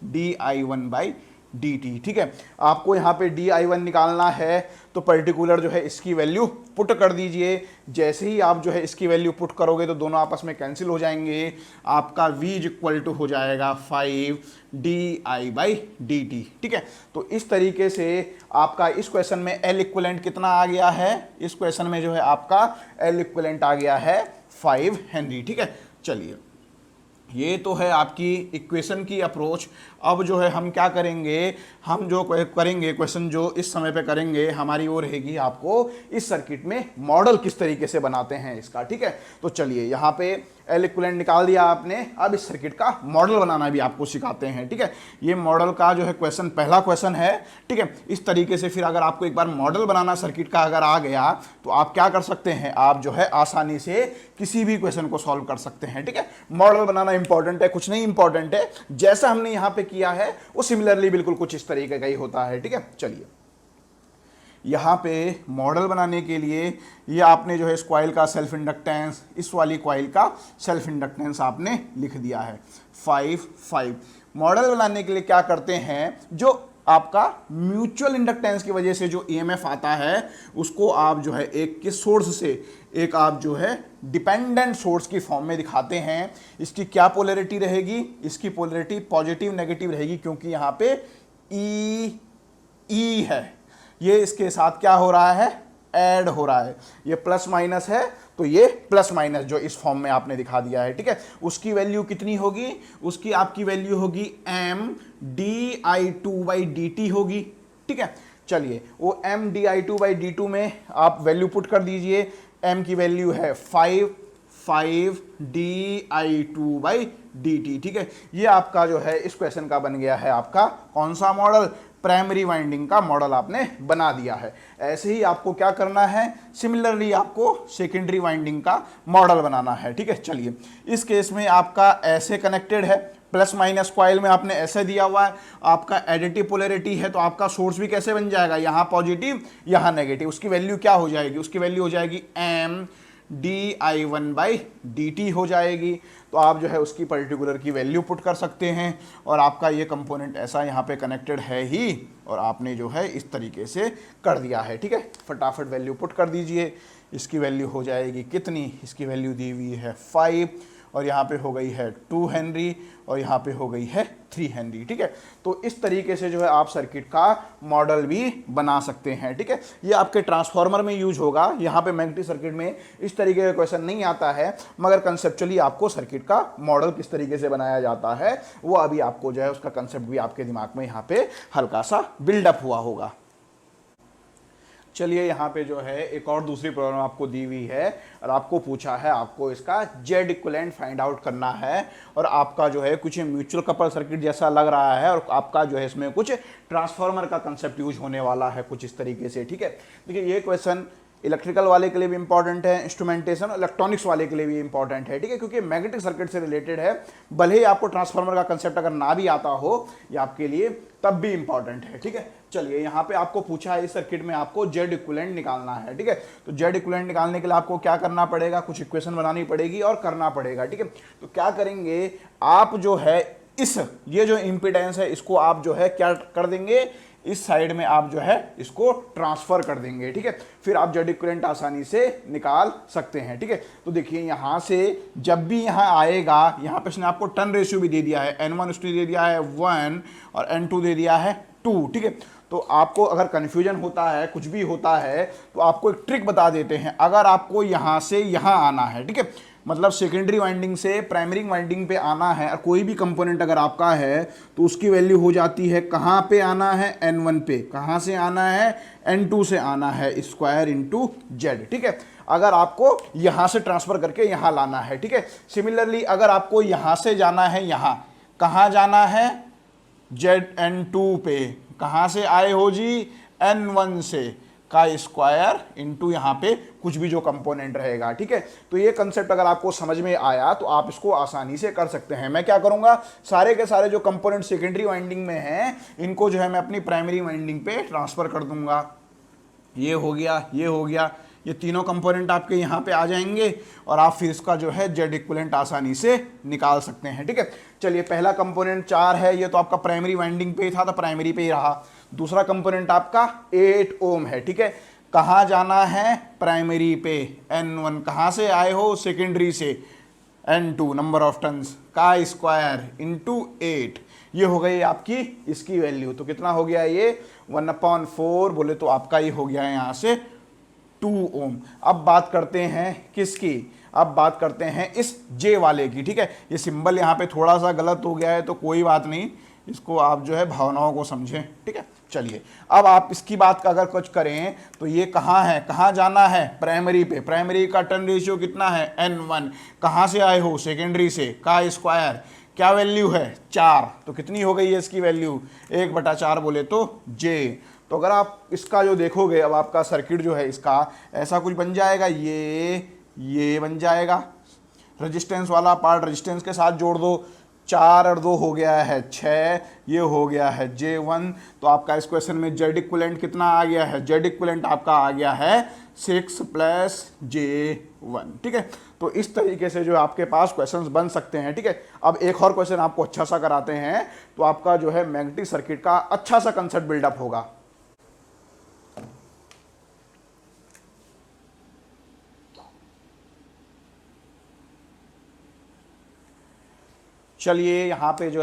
-di1/dt, ठीक है। आपको यहाँ पे di1 निकालना है तो पर्टिकुलर जो है इसकी वैल्यू पुट कर दीजिए। जैसे ही आप जो है इसकी वैल्यू पुट करोगे तो दोनों आपस में कैंसिल हो जाएंगे। आपका v इज इक्वल टू हो जाएगा 5 di/dt, ठीक है। तो इस तरीके से आपका इस क्वेश्चन में L इक्विवेलेंट कितना आ गया है, इस क्वेश्चन में जो है आपका L इक्विवेलेंट आ गया है 5 हेनरी, ठीक है। चलिए, ये तो है आपकी इक्वेशन की अप्रोच। अब जो है हम क्या करेंगे, हम जो करेंगे क्वेश्चन जो इस समय पे करेंगे, हमारी वो रहेगी आपको इस सर्किट में मॉडल किस तरीके से बनाते हैं इसका, ठीक है। तो चलिए, यहाँ पे L इक्विवेलेंट निकाल दिया आपने, अब इस सर्किट का मॉडल बनाना भी आपको सिखाते हैं, ठीक है। ये मॉडल का जो है क्वेश्चन पहला क्वेश्चन है, ठीक है। इस तरीके से फिर अगर आपको एक बार मॉडल बनाना सर्किट का अगर आ गया तो आप क्या कर सकते हैं, आप जो है आसानी से किसी भी क्वेश्चन को सॉल्व कर सकते हैं, ठीक है। मॉडल बनाना इंपॉर्टेंट है, कुछ नहीं इंपॉर्टेंट है, जैसा हमने यहाँ पे किया है वो सिमिलरली बिल्कुल कुछ इस तरीके का ही होता है, ठीक है। चलिए, यहाँ पे मॉडल बनाने के लिए ये आपने जो है इस कॉइल का सेल्फ इंडक्टेंस, इस वाली कॉइल का सेल्फ इंडक्टेंस आपने लिख दिया है 5 मॉडल बनाने के लिए क्या करते हैं, जो आपका म्यूचुअल इंडक्टेंस की वजह से जो ईएमएफ आता है उसको आप जो है एक किस सोर्स से, एक आप जो है डिपेंडेंट सोर्स की फॉर्म में दिखाते हैं। इसकी क्या पोलैरिटी रहेगी, इसकी पोलैरिटी पॉजिटिव नेगेटिव रहेगी, क्योंकि यहाँ पे ई है, ये इसके साथ क्या हो रहा है, ऐड हो रहा है, ये प्लस माइनस है तो ये प्लस माइनस जो इस फॉर्म में आपने दिखा दिया है, ठीक है। उसकी वैल्यू कितनी होगी, उसकी आपकी वैल्यू होगी M D I two by D T होगी, ठीक है। चलिए वो M D I two by D two में आप वैल्यू पुट कर दीजिए। एम की वैल्यू है 5 D I two by D T, ठीक है। ये आपका जो है इस क्वेश्चन का बन गया है आपका कौन सा मॉडल, प्राइमरी वाइंडिंग का मॉडल आपने बना दिया है। ऐसे ही आपको क्या करना है, सिमिलरली आपको सेकेंडरी वाइंडिंग का मॉडल बनाना है, ठीक है। चलिए इस केस में आपका ऐसे कनेक्टेड है, प्लस माइनस कॉइल में आपने ऐसे दिया हुआ है, आपका एडिटिव पोलैरिटी है, तो आपका सोर्स भी कैसे बन जाएगा, यहाँ पॉजिटिव यहाँ नेगेटिव। उसकी वैल्यू क्या हो जाएगी, उसकी वैल्यू हो जाएगी M D I one by D T हो जाएगी। तो आप जो है उसकी पर्टिकुलर की वैल्यू पुट कर सकते हैं, और आपका ये कंपोनेंट ऐसा यहाँ पे कनेक्टेड है ही, और आपने जो है इस तरीके से कर दिया है, ठीक है। फटाफट वैल्यू पुट कर दीजिए। इसकी वैल्यू हो जाएगी कितनी, इसकी वैल्यू दी हुई है 5, और यहाँ पे हो गई है 2 हेनरी, और यहाँ पे हो गई है 3 हेनरी, ठीक है। तो इस तरीके से जो है आप सर्किट का मॉडल भी बना सकते हैं, ठीक है। ये आपके ट्रांसफार्मर में यूज होगा, यहाँ पे मैग्नेटिक सर्किट में इस तरीके का क्वेश्चन नहीं आता है, मगर कंसेप्चुअली आपको सर्किट का मॉडल किस तरीके से बनाया जाता है वो अभी आपको जो है उसका कंसेप्ट भी आपके दिमाग में यहाँ पे हल्का सा बिल्डअप हुआ होगा। चलिए यहाँ पे जो है एक और दूसरी प्रॉब्लम आपको दी हुई है, और आपको पूछा है आपको इसका जेड इक्विवेलेंट फाइंड आउट करना है, और आपका जो है कुछ म्यूचुअल कपल सर्किट जैसा लग रहा है, और आपका जो है इसमें कुछ ट्रांसफार्मर का कंसेप्ट यूज होने वाला है कुछ इस तरीके से, ठीक है। देखिए ये क्वेश्चन इलेक्ट्रिकल वाले के लिए भी इंपॉर्टेंट है, इंस्ट्रूमेंटेशन इलेक्ट्रॉनिक्स वाले के लिए भी इंपॉर्टेंट है, ठीक है, क्योंकि मैग्नेटिक सर्किट से रिलेटेड है। भले ही आपको ट्रांसफार्मर का कंसेप्ट अगर ना भी आता हो, ये आपके लिए तब भी इंपॉर्टेंट है, ठीक है। चलिए यहाँ पे आपको पूछा है इस सर्किट में आपको जेड इक्विवेलेंट निकालना है, ठीक है। तो जेड इक्विवेलेंट निकालने के लिए आपको क्या करना पड़ेगा, कुछ इक्वेशन बनानी पड़ेगी और करना पड़ेगा, ठीक है। तो क्या करेंगे आप जो है इस ये जो इम्पीडेंस है इसको आप जो है क्या कर देंगे, इस साइड में आप जो है इसको ट्रांसफर कर देंगे, ठीक है। फिर आप जेड इक्विवेलेंट आसानी से निकाल सकते हैं, ठीक है। तो देखिए यहाँ से जब भी यहाँ आएगा, यहाँ पे इसने आपको टर्न रेशियो भी दे दिया है, N1 उसने दे दिया है 1 और N2 दे दिया है 2, ठीक है। तो आपको अगर कन्फ्यूजन होता है, कुछ भी होता है, तो आपको एक ट्रिक बता देते हैं। अगर आपको यहाँ से यहाँ आना है, ठीक है, मतलब सेकेंडरी वाइंडिंग से प्राइमरी वाइंडिंग पे आना है, और कोई भी कंपोनेंट अगर आपका है तो उसकी वैल्यू हो जाती है, कहाँ पे आना है, N1 पे, कहाँ से आना है, N2 से आना है, स्क्वायर इंटू जेड, ठीक है। अगर आपको यहाँ से ट्रांसफर करके यहाँ लाना है, ठीक है। सिमिलरली अगर आपको यहाँ से जाना है, यहाँ कहाँ जाना है, N2 पे, कहाँ से आए हो जी, N1 से, का स्क्वायर इंटू यहाँ पे कुछ भी जो कंपोनेंट रहेगा, ठीक है। तो ये कंसेप्ट अगर आपको समझ में आया तो आप इसको आसानी से कर सकते हैं। मैं क्या करूँगा, सारे के सारे जो कंपोनेंट सेकेंडरी वाइंडिंग में हैं इनको जो है मैं अपनी प्राइमरी वाइंडिंग पे ट्रांसफ़र कर दूंगा। ये हो गया, ये हो गया, ये तीनों कंपोनेंट आपके यहाँ पे आ जाएंगे, और आप फिर इसका जो है जेड इक्विवेलेंट आसानी से निकाल सकते हैं, ठीक है। चलिए पहला कंपोनेंट 4 है, ये तो आपका प्राइमरी वाइंडिंग पे था तो प्राइमरी पे ही रहा। दूसरा कंपोनेंट आपका 8 ओम है, ठीक है। कहाँ जाना है, प्राइमरी पे, N1 कहाँ से आए हो, सेकेंडरी से, N2 नंबर ऑफ टर्न्स का स्क्वायर इंटू 8, ये हो गई आपकी इसकी वैल्यू। तो कितना हो गया ये 1/4 बोले तो आपका ये हो गया है यहाँ से 2 ओम। अब बात करते हैं किसकी, अब बात करते हैं इस J वाले की, ठीक है। ये सिंबल यहाँ पे थोड़ा सा गलत हो गया है तो कोई बात नहीं, इसको आप जो है भावनाओं को समझें, ठीक है। चलिए अब आप इसकी बात का अगर कुछ करें तो ये कहाँ है, कहाँ जाना है, प्राइमरी पे, प्राइमरी का टर्न रेशियो कितना है, N1, कहाँ से आए हो, सेकेंडरी से, का स्क्वायर, क्या वैल्यू है 4, तो कितनी हो गई है इसकी वैल्यू 1/4 बोले तो J। तो अगर आप इसका जो देखोगे, अब आपका सर्किट जो है इसका ऐसा कुछ बन जाएगा, ये बन जाएगा, रेजिस्टेंस वाला पार्ट रेजिस्टेंस के साथ जोड़ दो, 4 और 2 हो गया है 6, ये हो गया है J1। तो आपका इस क्वेश्चन में जेड इक्विवेलेंट कितना आ गया है, जेड इक्विवेलेंट आपका आ गया है 6 + J1। ठीक है, तो इस तरीके से जो आपके पास क्वेश्चंस बन सकते हैं। ठीक है, अब एक और क्वेश्चन आपको अच्छा सा कराते हैं, तो आपका जो है मैग्नेटिक सर्किट का अच्छा सा कंसेप्ट बिल्डअप होगा। चलिए यहाँ पे जो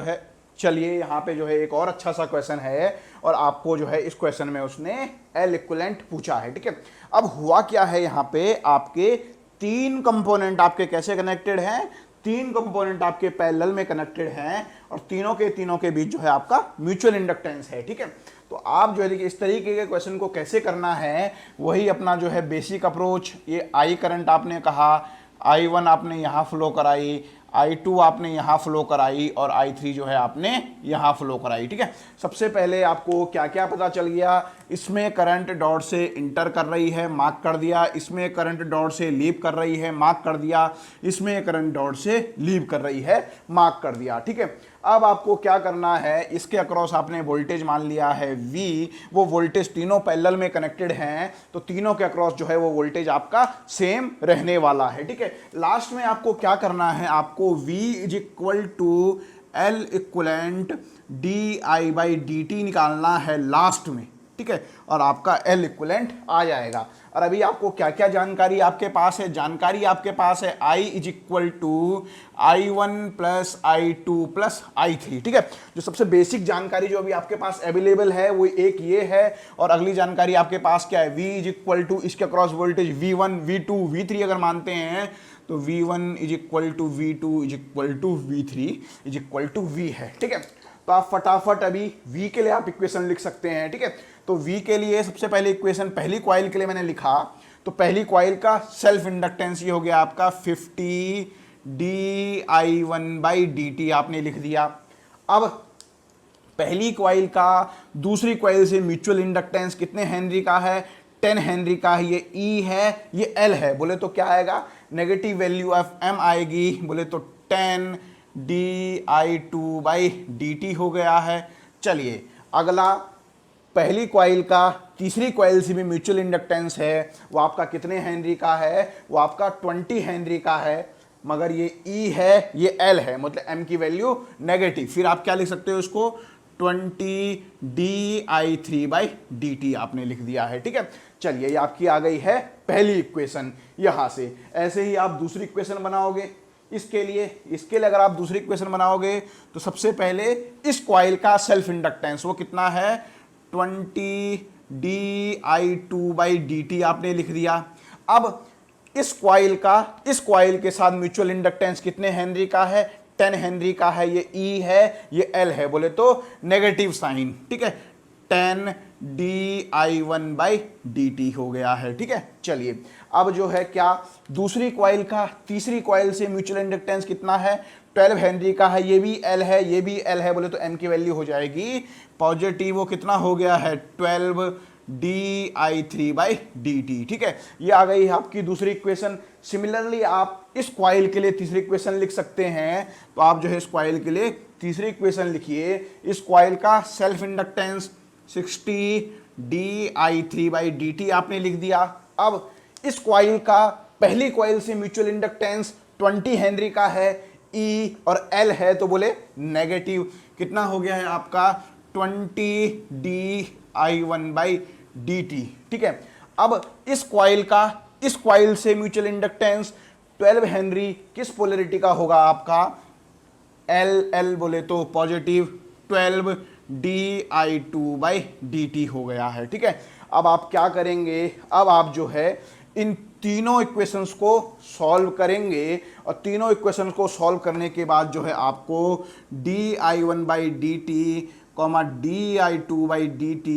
है एक और अच्छा सा क्वेश्चन है, और आपको जो है इस क्वेश्चन में उसने एल इक्विवेलेंट पूछा है। ठीक है, अब हुआ क्या है, यहाँ पे आपके 3 कंपोनेंट आपके कैसे कनेक्टेड हैं, 3 कंपोनेंट आपके पैरेलल में कनेक्टेड हैं, और तीनों के बीच जो है आपका म्यूचुअल इंडक्टेंस है। ठीक है, तो आप जो है देखिए इस तरीके के क्वेश्चन को कैसे करना है, वही अपना जो है बेसिक अप्रोच। ये आई करंट आपने कहा, I1 आपने यहाँ फ्लो कराई, I2 आपने यहाँ फ्लो कराई, और I3 जो है आपने यहाँ फ्लो कराई। ठीक है, सबसे पहले आपको क्या क्या पता चल गया, इसमें करंट डॉट से इंटर कर रही है, मार्क कर दिया, इसमें करंट डॉट से लीव कर रही है, मार्क कर दिया, इसमें करंट डॉट से लीव कर रही है, मार्क कर दिया। ठीक है, अब आपको क्या करना है, इसके अक्रॉस आपने वोल्टेज मान लिया है V, वो वोल्टेज तीनों पैरेलल में कनेक्टेड हैं, तो तीनों के अक्रॉस जो है वो वोल्टेज आपका सेम रहने वाला है। ठीक है, लास्ट में आपको क्या करना है, आपको V = L इक्विवेलेंट di/dt निकालना है लास्ट में। ठीक है, और आपका L इक्विवेलेंट आ जाएगा। और अभी आपको क्या क्या जानकारी आपके पास है, जानकारी आपके पास है I = I1 + I2 + I3। ठीक है, जो सबसे बेसिक जानकारी जो अभी आपके पास अवेलेबल है वो एक ये है, और अगली जानकारी आपके पास क्या है, V = इसके across voltage V1 V2 V3 अगर मानते हैं तो V1 = V2 = V3 V है। ठीक है, तो आप फटाफट अभी V के लिए आप इक्वेशन लिख सकते हैं। ठीक है, तो V के लिए सबसे पहले इक्वेशन पहली कॉइल के लिए मैंने लिखा, तो पहली कॉइल का सेल्फ इंडक्टेंस ये हो गया आपका 50 di1/dt आपने लिख दिया। अब पहली कॉइल का दूसरी कॉइल से म्यूचुअल इंडक्टेंस कितने हेनरी का है, 10 हेनरी का है, ये E है, ये L है, बोले तो क्या आएगा, नेगेटिव वैल्यू ऑफ M आएगी, बोले तो 10 di2/dt हो गया है। चलिए अगला, पहली कॉइल का तीसरी कॉइल से भी म्यूचुअल इंडक्टेंस है, वो आपका कितने हेनरी का है, वो आपका 20 हेनरी का है, मगर ये E है, ये L है, मतलब M की वैल्यू नेगेटिव। फिर आप क्या लिख सकते हो इसको, 20 di3/dt आपने लिख दिया है। ठीक है, चलिए ये आपकी आ गई है पहली इक्वेशन। यहां से ऐसे ही आप दूसरी इक्वेशन बनाओगे, इसके लिए अगर आप दूसरी इक्वेशन बनाओगे तो सबसे पहले इस कॉइल का सेल्फ इंडक्टेंस वो कितना है, 20 di2/dt आपने लिख दिया। अब इस कॉइल के साथ म्यूचुअल इंडक्टेंस कितने हेनरी का है, 10 हेनरी का है, ये E है, ये L है, बोले तो नेगेटिव साइन। ठीक है, 10 di1/dt हो गया है। ठीक है, चलिए अब जो है क्या, दूसरी कॉइल का तीसरी कॉइल से म्यूचुअल इंडक्टेंस कितना है, 12 हेनरी का है, ये भी L है, ये भी L है, बोले तो M की वैल्यू हो जाएगी पॉजिटिव, वो कितना हो गया है, 12 di3/dt। ठीक है, ये आ गई है आपकी दूसरी इक्वेशन। सिमिलरली आप इस कॉइल के लिए तीसरी इक्वेशन लिख सकते हैं, तो आप जो है इस कॉइल के लिए तीसरी इक्वेशन लिखिए, इस कॉइल का सेल्फ इंडक्टेंस 60 di3/dt आपने लिख दिया। अब इस कॉइल का पहली कॉइल से म्यूचुअल इंडक्टेंस 20 हेनरी का है, E और L है, तो बोले नेगेटिव, कितना हो गया है आपका 20 di1/dt। ठीक है, अब इस कॉइल से म्यूचुअल इंडक्टेंस 12 हेनरी किस पोलैरिटी का होगा आपका, L बोले तो पॉजिटिव, 12 di2/dt हो गया है। ठीक है, अब आप क्या करेंगे, अब आप जो है इन तीनों इक्वेशंस को सॉल्व करेंगे, और तीनों इक्वेशंस को सॉल्व करने के बाद जो है आपको di1/dt, di2/dt,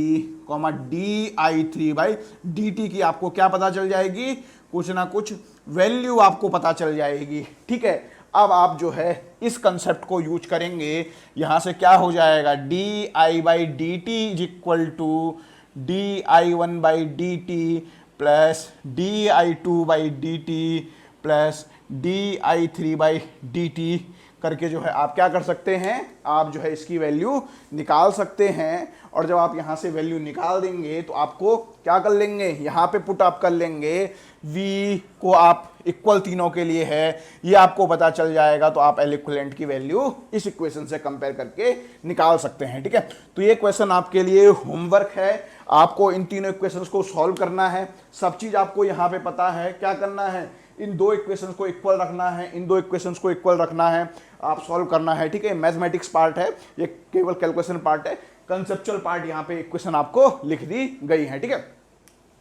di3/dt की आपको क्या पता चल जाएगी, कुछ ना कुछ वैल्यू आपको पता चल जाएगी। ठीक है, अब आप जो है इस कंसेप्ट को यूज करेंगे, यहां से क्या हो जाएगा, di/dt = di1/dt plus di2/dt plus di3/dt करके जो है आप क्या कर सकते हैं, आप जो है इसकी वैल्यू निकाल सकते हैं। और जब आप यहाँ से वैल्यू निकाल देंगे तो आपको क्या कर लेंगे, यहाँ पे पुट आप कर लेंगे v को आप इक्वल तीनों के लिए है, ये आपको पता चल जाएगा। तो आप L इक्विवेलेंट की वैल्यू इस इक्वेशन से कंपेयर करके निकाल सकते हैं। ठीक है, तो ये क्वेश्चन आपके लिए होमवर्क है, आपको इन तीनों इक्वेशंस को सॉल्व करना है। सब चीज आपको यहाँ पे पता है, क्या करना है, इन दो इक्वेशंस को इक्वल रखना है, इन दो इक्वेशंस को इक्वल रखना है, आप सॉल्व करना है। ठीक है, मैथमेटिक्स पार्ट है, ये केवल कैलकुलेशन पार्ट है, कंसेप्चुअल पार्ट यहाँ पे इक्वेशन आपको लिख दी गई है। ठीक है,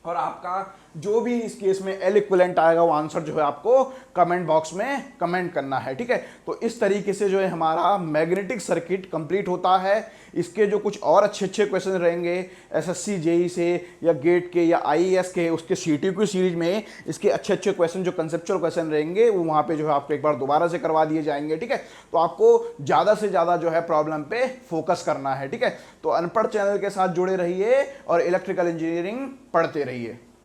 और आपका जो भी इस केस में L इक्विवेलेंट आएगा वो आंसर जो है आपको कमेंट बॉक्स में कमेंट करना है। ठीक है, तो इस तरीके से जो है हमारा मैग्नेटिक सर्किट कंप्लीट होता है। इसके जो कुछ और अच्छे अच्छे क्वेश्चन रहेंगे एसएससी जेई से या गेट के या आईएएस के, उसके सीटीक्यू सीरीज में इसके अच्छे अच्छे क्वेश्चन जो कंसेप्चुअल क्वेश्चन रहेंगे वो वहाँ पे जो है आपको एक बार दोबारा से करवा दिए जाएंगे। ठीक है, तो आपको ज़्यादा से ज़्यादा जो है प्रॉब्लम पे फोकस करना है। ठीक है, तो अनपढ़ चैनल के साथ जुड़े रहिए और इलेक्ट्रिकल इंजीनियरिंग पढ़ते रहिए।